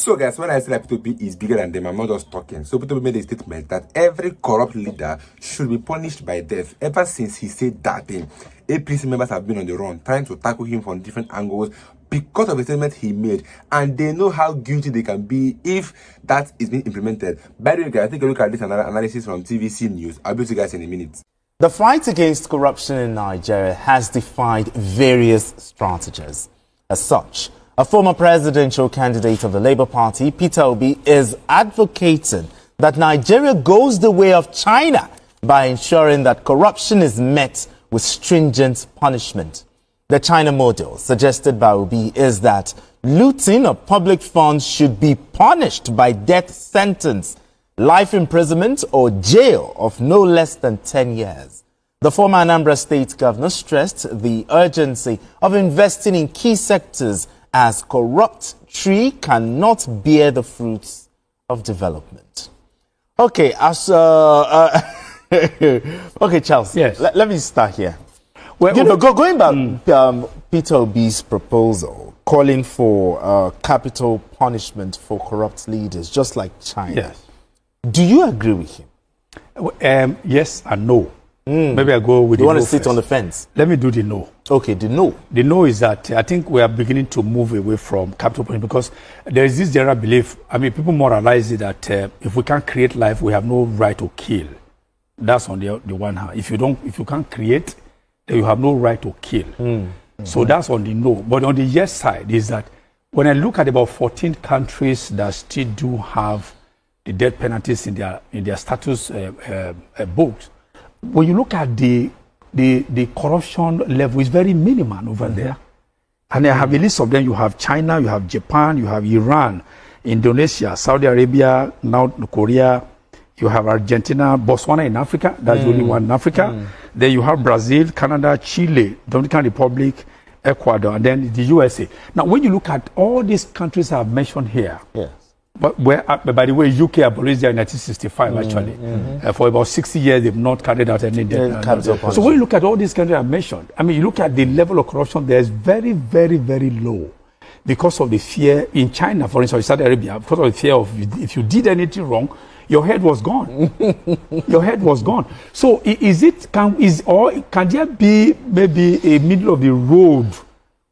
So guys, when I say that P2P is bigger than them, I'm not just talking. So P2P made a statement that every corrupt leader should be punished by death. Ever since he said that thing, APC members have been on the run, trying to tackle him from different angles because of the statement he made. And they know how guilty they can be if that is being implemented. By the way, guys, take a look at this analysis from TVC News. I'll be with you guys in a minute. The fight against corruption in Nigeria has defied various strategies. As such, a former presidential candidate of the Labour Party, Peter Obi, is advocating that Nigeria goes the way of China by ensuring that corruption is met with stringent punishment. The China model suggested by Obi is that looting of public funds should be punished by death sentence, life imprisonment, or jail of no less than 10 years. The former Anambra State governor stressed the urgency of investing in key sectors as corrupt tree cannot bear the fruits of development. Okay, okay, Charles. Yes. Let me start here. Well, going back, Peter Obi's proposal calling for capital punishment for corrupt leaders, just like China. Yes. Do you agree with him? Yes and no. Maybe I go with you the want no to sit first. on the fence? Let me do the no. Okay, the no. The no is that I think we are beginning to move away from capital punishment because there is this general belief. I mean, people moralize it that if we can't create life, we have no right to kill. That's on the one hand. If you can't create, then you have no right to kill. So that's on the no. But on the yes side is that when I look at about 14 countries that still do have the death penalties in their status books, when you look at the corruption level is very minimal over there. And I have a list of them. You have China, you have Japan, you have Iran, Indonesia, Saudi Arabia, now Korea, you have Argentina, Botswana in Africa, that's the only one in Africa. Then you have Brazil, Canada, Chile, Dominican Republic, Ecuador, and then the USA. Now, when you look at all these countries I've mentioned here, Yes. but by the way, UK abolished there in 1965, actually. For about 60 years, they've not carried out any death. So when you look at all these countries I mentioned, I mean, you look at the level of corruption, there's very, very, very low. Because of the fear in China, for instance, Saudi Arabia, because of the fear of if you did anything wrong, your head was gone. Your head was gone. So can there be maybe a middle of the road?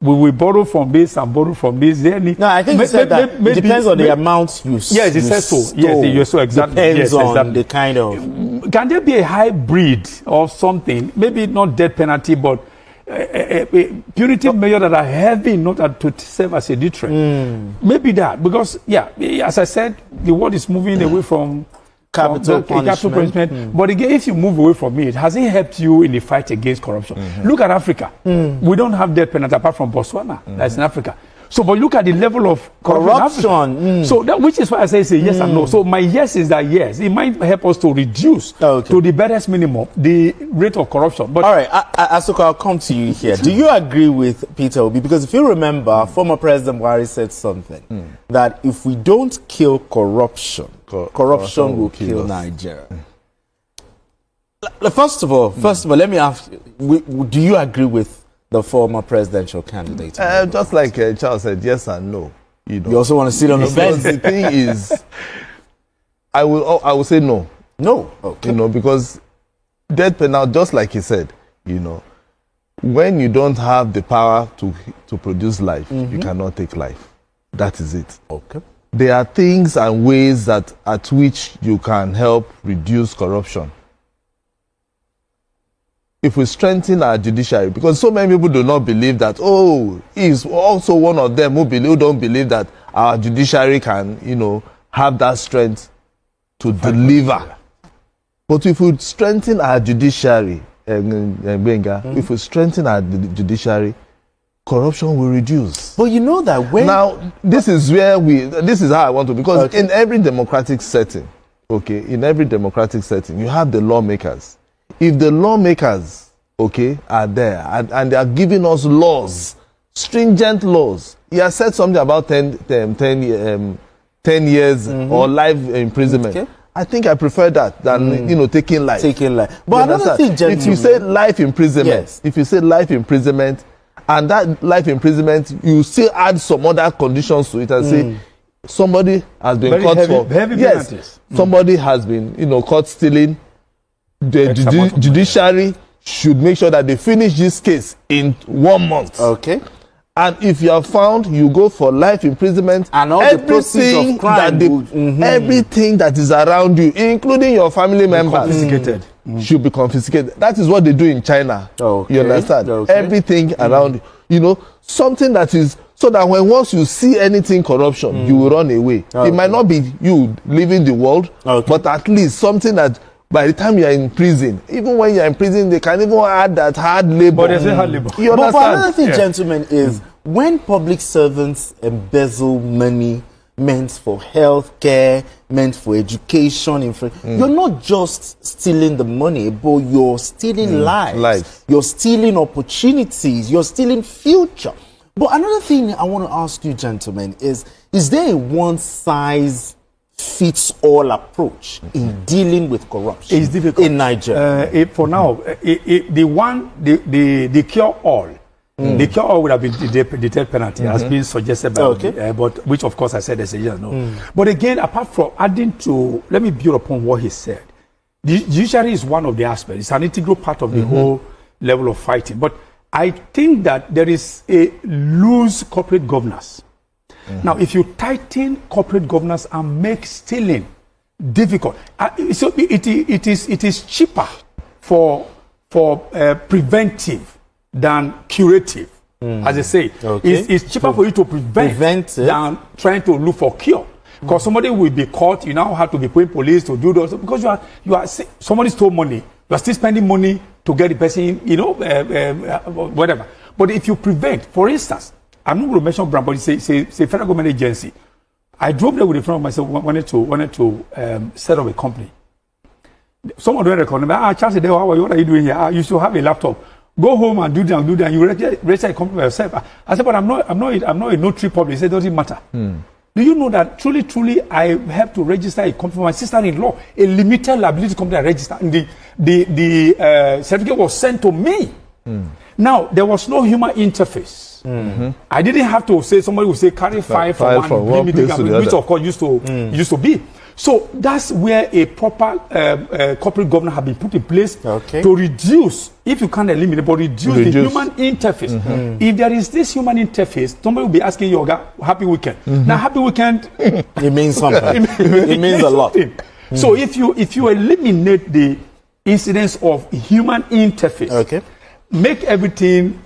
We will borrow from this and borrow from this. No, I think you said that it depends on the amount you Yes, it says so. Yes, you so exactly. Depends yes, on exactly. the kind of... Can there be a hybrid of something? Maybe not death penalty, but a punitive measure that are heavy, not to serve as a deterrent. Maybe that, because, as I said, the world is moving away from capital punishment. But again, if you move away from it, has it helped you in the fight against corruption? Look at Africa. We don't have death penalty apart from Botswana. That's in Africa. So, but look at the level of corruption. So, which is why I say yes and no. So, my yes is that yes, it might help us to reduce to the barest minimum the rate of corruption. But all right, Asuka, I'll come to you here. Do you agree with Peter Obi? Because if you remember, former President Buhari said something that if we don't kill corruption, corruption will kill Nigeria. First of all, let me ask you: do you agree with the former presidential candidate? Just like Charles said, yes and no. You also want to sit on the fence? The thing is, I will say no. No. Okay. Because death penalty, just like he said, when you don't have the power to produce life, you cannot take life. That is it. Okay. There are things and ways at which you can help reduce corruption. If we strengthen our judiciary, because so many people do not believe that, he's also one of them who don't believe that our judiciary can, have that strength to deliver. But if we strengthen our judiciary, if we strengthen our judiciary, corruption will reduce. But you know that when... Now, this is how I want to, because in every democratic setting, you have the lawmakers. If the lawmakers, are there and they are giving us laws, stringent laws, he has said something about 10 years or life imprisonment. Okay. I think I prefer that than taking life. But another thing, gentlemen, if you say life imprisonment, and that life imprisonment, you still add some other conditions to it and say somebody has been Very caught heavy penalties. Somebody has been, caught stealing. The judiciary should make sure that they finish this case in 1 month. Okay. And if you are found, you go for life imprisonment. And all the proceeds of crime everything that is around you, including your family members, confiscated. Should be confiscated. That is what they do in China. Okay. You understand? Okay. Everything around you, something that is so that once you see anything corruption, you will run away. Okay. It might not be you leaving the world, but at least something that by the time you are in prison, even when you are in prison, they can even add that hard labor. But they say hard labor. You But understand? another thing, gentlemen, is when public servants embezzle money meant for health care, meant for education, you're not just stealing the money, but you're stealing lives. You're stealing opportunities. You're stealing future. But another thing I want to ask you, gentlemen, is there a one-size-fits-all approach in dealing with corruption? It's difficult in Nigeria. For now. The cure-all. The cure-all would have been the death penalty, has been suggested by but which of course I said as a yes, no. But again, apart from adding to, let me build upon what he said. The judiciary is one of the aspects. It's an integral part of the whole level of fighting. But I think that there is a loose corporate governance. Now, if you tighten corporate governance and make stealing difficult, so it is cheaper for preventive than curative, as they say. It's cheaper for you to prevent than trying to look for cure. Because somebody will be caught, you now have to be paying police to do those. Because you are somebody stole money, you are still spending money to get the person, whatever. But if you prevent, for instance, I'm not going to mention brand, but it's a federal government agency. I drove there with a friend of myself, wanted to set up a company. Someone don't recommend me. Charles, what are you doing here? You should have a laptop. Go home and do that. You register a company by yourself. I said, but I'm not a notary public. He said, it doesn't matter. Do you know that truly I have to register a company for my sister-in-law, a limited liability company I registered, and the certificate was sent to me. Now, there was no human interface. I didn't have to say, somebody would say, carry file from one place to the other, which of course used to be. So that's where a proper corporate governance has been put in place to reduce, if you can't eliminate, but reduce the human interface. If there is this human interface, somebody will be asking you, happy weekend. Now, happy weekend, it means something. It means a lot. So if you eliminate the incidence of human interface, make everything,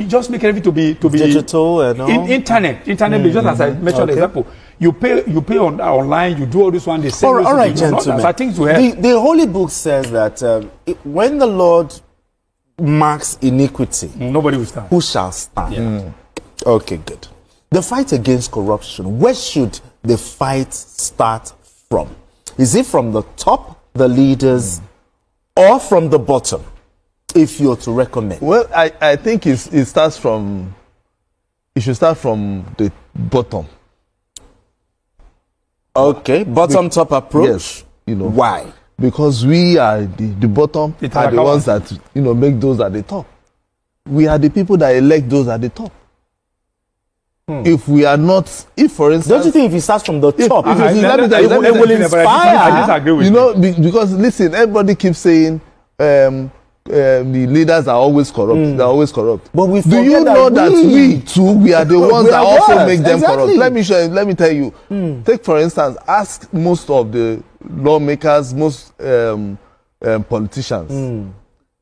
just make everything to be digital and all. Internet, just as I mentioned example. You pay online. You do all this one. They all right, gentlemen. I think the Holy Book says that when the Lord marks iniquity, nobody will stand. Who shall stand? Okay, good. The fight against corruption. Where should the fight start from? Is it from the top, the leaders, or from the bottom? If you're to recommend. Well, I think it should start from the bottom. Okay, top approach. Yes, why? Because we are the bottom are the ones that make those at the top. We are the people that elect those at the top. If we are not, for instance, don't you think if it starts from the top, it will inspire? I disagree with you. Because listen, everybody keeps saying the leaders are always corrupt. They're always corrupt. But we do you know that we too, we are the ones that also make them corrupt? Let me tell you. Take for instance, ask most of the lawmakers, most politicians.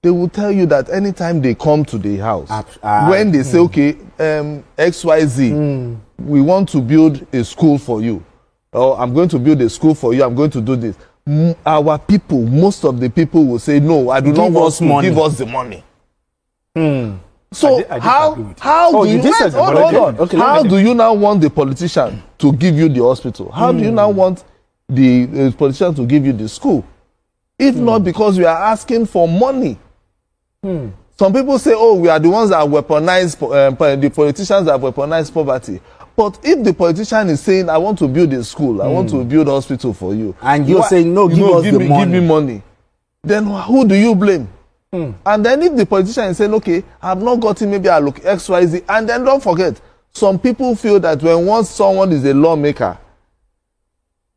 They will tell you that anytime they come to the house, when they say, okay, XYZ, we want to build a school for you, or I'm going to build a school for you, I'm going to do this. Our people, most of the people will say, no, I do not want to give us the money. So how do you do you now want the politician to give you the hospital? How do you now want the politician to give you the school? If not because we are asking for money. Some people say, oh, we are the ones that weaponize, the politicians that weaponize poverty. But if the politician is saying, I want to build a school, I want to build a hospital for you. And you're saying, no, give me money. Then who do you blame? And then if the politician is saying, okay, I've not gotten, maybe I look XYZ. And then don't forget, some people feel that once someone is a lawmaker,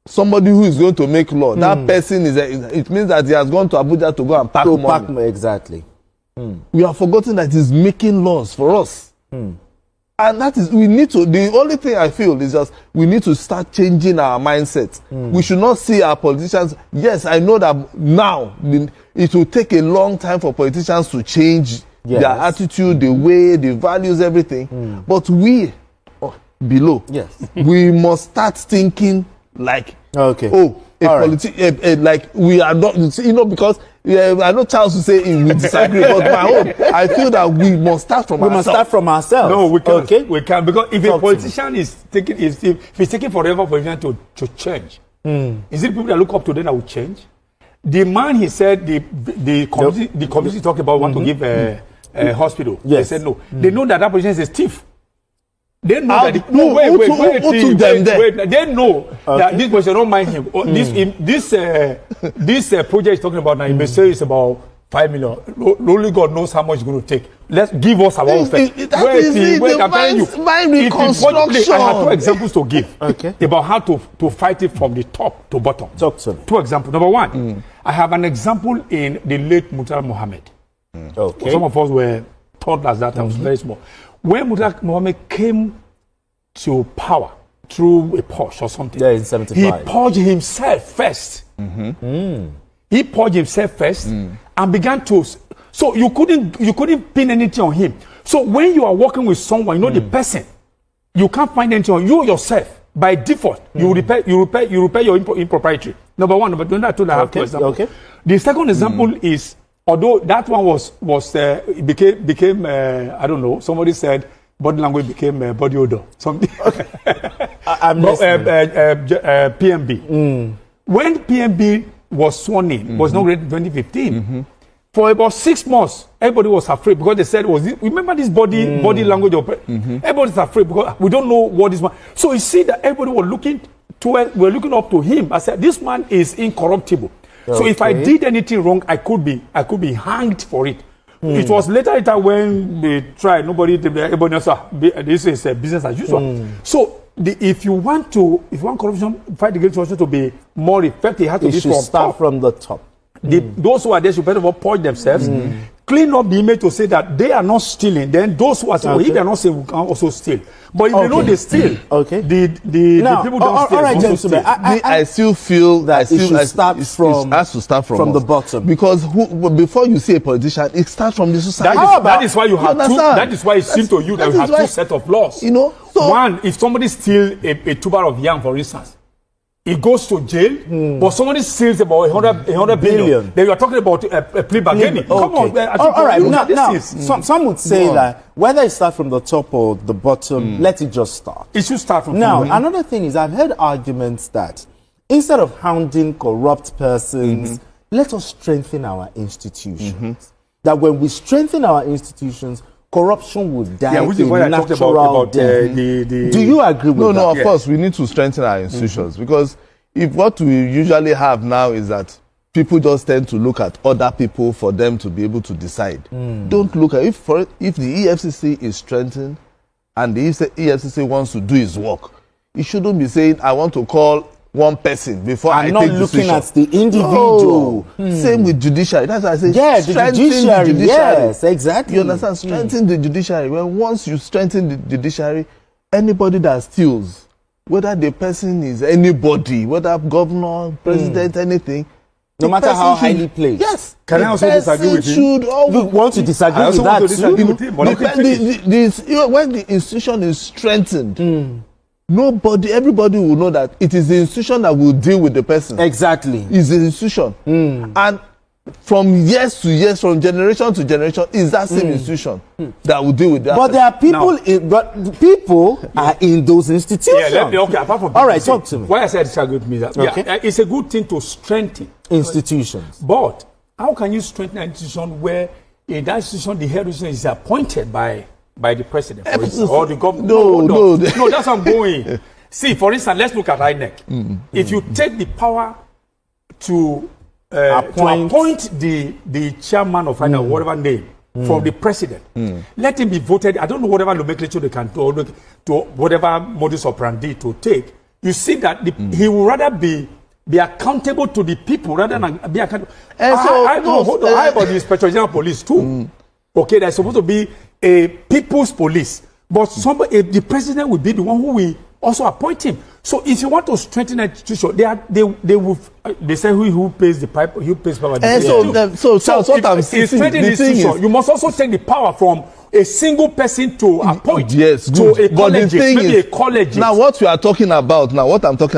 somebody who is going to make law. That person it means that he has gone to Abuja to go and pack money. Exactly. We have forgotten that he's making laws for us. And that is, we need to, the only thing I feel is just, we need to start changing our mindset. We should not see our politicians, yes, I know that now, it will take a long time for politicians to change their attitude, the way, the values, everything. But we, below, we must start thinking like, like we are not, because I know Charles will say we disagree, but my own, I feel that we must start from ourselves. We must start from ourselves. No, we can. We can, because if a politician is taking, if he's taking forever for him to change, is it people that look up to them that will change? The man, he said, the community talked about want to give a hospital. They said no. They know that politician is a thief. They know that. They know that this person don't mind him. This project is talking about now. You may say it's about 5 million. Only God knows how much it's going to take. Let's give us our own first. I'm telling you. I have 2 examples to give about how to fight it from the top to bottom. Talk to me. 2 examples. Number 1, I have an example in the late Murtala Mohammed. Some of us were toddlers that time. Was very small. When Murtala Mohammed came to power through a purge or something, in 75. he purged himself first. He purged himself first and began to. So you couldn't pin anything on him. So when you are working with someone, you know the person, you can't find anything on you yourself. By default, you repair your impropriety. Number 1. Number 2, I told I have 2 examples. The second example is, although that one became I don't know, somebody said body language became body odor. Something. PMB. When PMB was sworn in, was inaugurated in 2015, for about 6 months, everybody was afraid because they said, remember this body language? Everybody's afraid because we don't know what this man. So you see that everybody was looking up to him. I said, this man is incorruptible. So if I did anything wrong, I could be hanged for it. It was later when they tried, everybody else, this is business as usual. So if you want corruption, fight against corruption to be more effective, it has to be start from the top. Those who are there should better purge themselves, clean up the image to say that they are not stealing. Then those who are saying, if they are not saying, we can also steal. But if they know they steal, the people don't steal. All right, gentlemen, I still feel that it should start from the bottom. Because before you see a politician, it starts from the society. That is why you have 2. That is why it seems to you that you have 2 sets of laws. You know, one, if somebody steals a tuber of yam, for instance, he goes to jail, but somebody steals about 100 billion. Then you are talking about a plea bargaining. Come on. All right. Now, some would say that whether it starts from the top or the bottom, let it just start. It should start from now. Another thing is, I've heard arguments that instead of hounding corrupt persons, let us strengthen our institutions. That when we strengthen our institutions, corruption will die. Yeah, which is what I talked about Do you agree with that? No, of course, we need to strengthen our institutions because if what we usually have now is that people just tend to look at other people for them to be able to decide. Don't look at if the EFCC is strengthened and the EFCC wants to do its work, it shouldn't be saying, I want to call one person before I take decision. not looking at the individual. Same with judiciary. That's why I say the judiciary. Yes, exactly. You understand? Strengthen the judiciary. Well, once you strengthen the judiciary, anybody that steals, whether the person is anybody, whether governor, president, anything, no matter how highly placed. Yes. Can I also disagree with you? You want to disagree with that too? When the institution is strengthened, everybody will know that it is the institution that will deal with the person. Exactly. It's the institution. And from years to years, from generation to generation, is that same institution that will deal with that. But there are people, people are in those institutions. Apart from all right, talk to me. Why I said disagree with me that it's a good thing to strengthen institutions. But how can you strengthen an institution where in that institution the head institution is appointed by the president, for instance, or the government? No, that's how I'm going. See, for instance, let's look at INEC. If you take the power to appoint the chairman of INEC, whatever name, from the president, let him be voted. I don't know whatever nomenclature they can do, to whatever modus operandi to take. you see that he would rather be accountable to the people rather than be accountable. And so, hold on. How about the Inspector General Police too? Okay, there's supposed to be a people's police, but the president will be the one who will also appoint him. So if you want to strengthen the institution, they say who pays the pipe, who pays power. And so what I'm saying, strengthening the institution, you must also take the power from a single person to appoint. Yes, to good. a But the college, thing maybe is, a college. now what I'm talking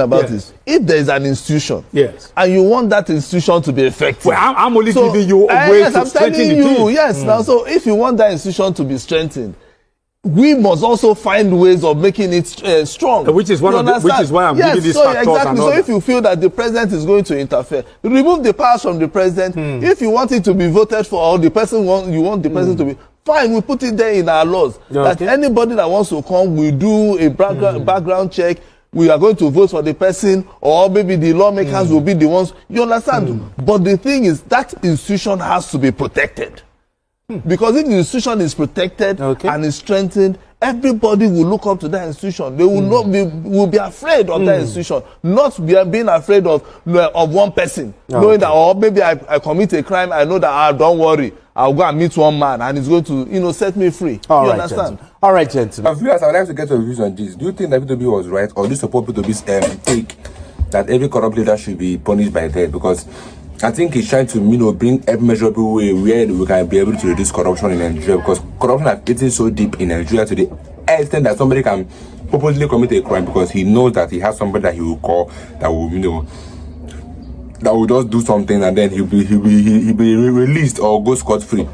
about Yes. is if there is an institution, Yes. and you want that institution to be effective. Well, I'm only giving you a way yes, to I'm strengthen telling the you, thing. yes. Now, so if you want that institution to be strengthened, we must also find ways of making it strong. Which is why I'm giving this so factors exactly. and So all if you feel that the president is going to interfere, remove the powers from the president. If you want it to be voted for, or the person you want the person to be, fine, we put it there in our laws. Okay. That anybody that wants to come, we do a background check. We are going to vote for the person, or maybe the lawmakers will be the ones. You understand? But the thing is, that institution has to be protected. Because if the institution is protected and is strengthened, everybody will look up to that institution. They will not be afraid of that institution, not being afraid of one person, knowing that, or maybe I commit a crime, I know that, don't worry, I'll go and meet one man and he's going to set me free. All you right, understand? Gentlemen. All right, gentlemen. Viewers, I would like to get your views on this. Do you think that P2B was right, or do you support P2B's take that every corrupt leader should be punished by death? Because I think he's trying to, bring every measurable way where we can be able to reduce corruption in Nigeria, because corruption has eaten so deep in Nigeria to the extent that somebody can purposely commit a crime because he knows that he has somebody that he will call that will, that will just do something, and then he'll be released or go scot-free.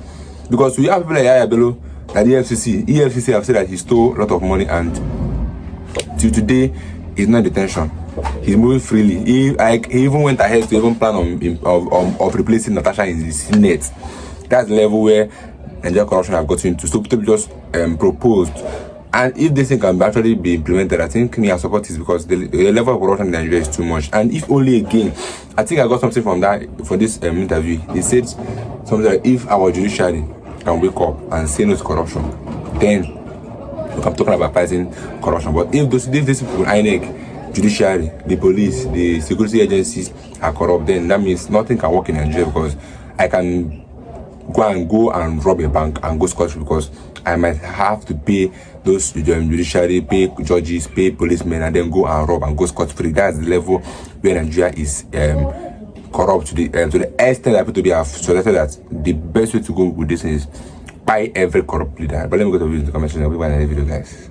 Because we have people like Yaya Bello, that EFCC have said that he stole a lot of money, and till today he's not in detention. He's moving freely. He even went ahead to even plan of replacing Natasha in the Senate. That's the level where Nigerian corruption have gotten into. So people just proposed, and if this thing can actually be implemented, I think me I support this, because the level of corruption in Nigeria is too much. And if only again, I think I got something from this interview. They said something like, if our judiciary can wake up and say no to corruption, then I'm talking about fighting corruption. But if these people, INEC, judiciary, the police, the security agencies are corrupt, then that means nothing can work in Nigeria, because I can go and rob a bank and go scot-free, because I might have to pay those judiciary, pay judges, pay policemen, and then go and rob and go scot-free. That's the level where Nigeria is corrupt to the extent that people have suggested that the best way to go with this is buy every corrupt leader. But let me go to the comment section. I'll be back in the video, guys.